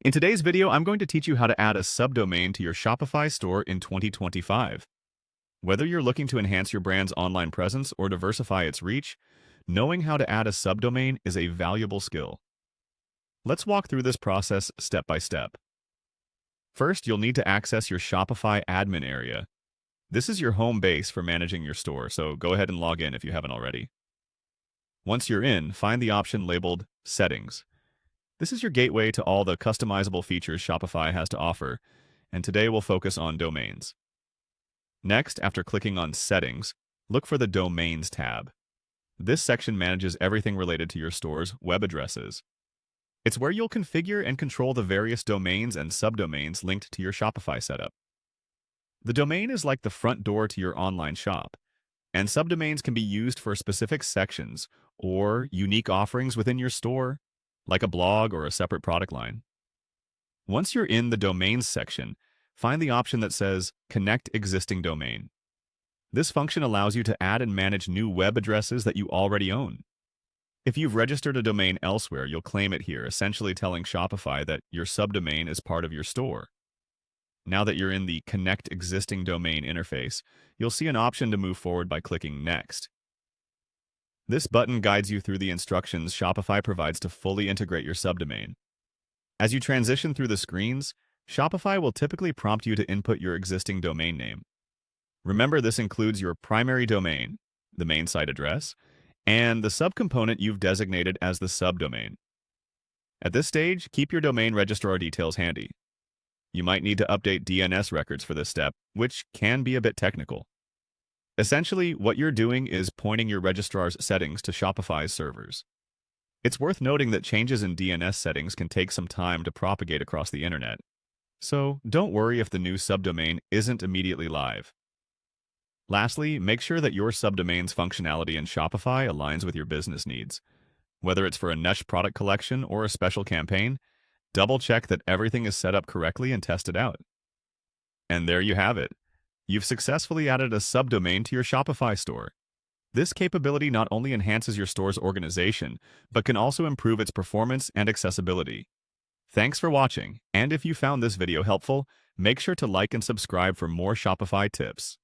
In today's video, I'm going to teach you how to add a subdomain to your Shopify store in 2025. Whether you're looking to enhance your brand's online presence or diversify its reach, knowing how to add a subdomain is a valuable skill. Let's walk through this process step by step. First, you'll need to access your Shopify admin area. This is your home base for managing your store, so go ahead and log in if you haven't already. Once you're in, find the option labeled Settings. This is your gateway to all the customizable features Shopify has to offer, and today we'll focus on domains. Next, after clicking on Settings, look for the Domains tab. This section manages everything related to your store's web addresses. It's where you'll configure and control the various domains and subdomains linked to your Shopify setup. The domain is like the front door to your online shop, and subdomains can be used for specific sections or unique offerings within your store, like a blog or a separate product line. Once you're in the Domains section, find the option that says Connect Existing Domain. This function allows you to add and manage new web addresses that you already own. If you've registered a domain elsewhere, you'll claim it here, essentially telling Shopify that your subdomain is part of your store. Now that you're in the Connect Existing Domain interface, you'll see an option to move forward by clicking Next. This button guides you through the instructions Shopify provides to fully integrate your subdomain. As you transition through the screens, Shopify will typically prompt you to input your existing domain name. Remember, this includes your primary domain, the main site address, and the subcomponent you've designated as the subdomain. At this stage, keep your domain registrar details handy. You might need to update DNS records for this step, which can be a bit technical. Essentially, what you're doing is pointing your registrar's settings to Shopify's servers. It's worth noting that changes in DNS settings can take some time to propagate across the internet, so don't worry if the new subdomain isn't immediately live. Lastly, make sure that your subdomain's functionality in Shopify aligns with your business needs. Whether it's for a niche product collection or a special campaign, double-check that everything is set up correctly and test it out. And there you have it. You've successfully added a subdomain to your Shopify store. This capability not only enhances your store's organization, but can also improve its performance and accessibility. Thanks for watching, and if you found this video helpful, make sure to like and subscribe for more Shopify tips.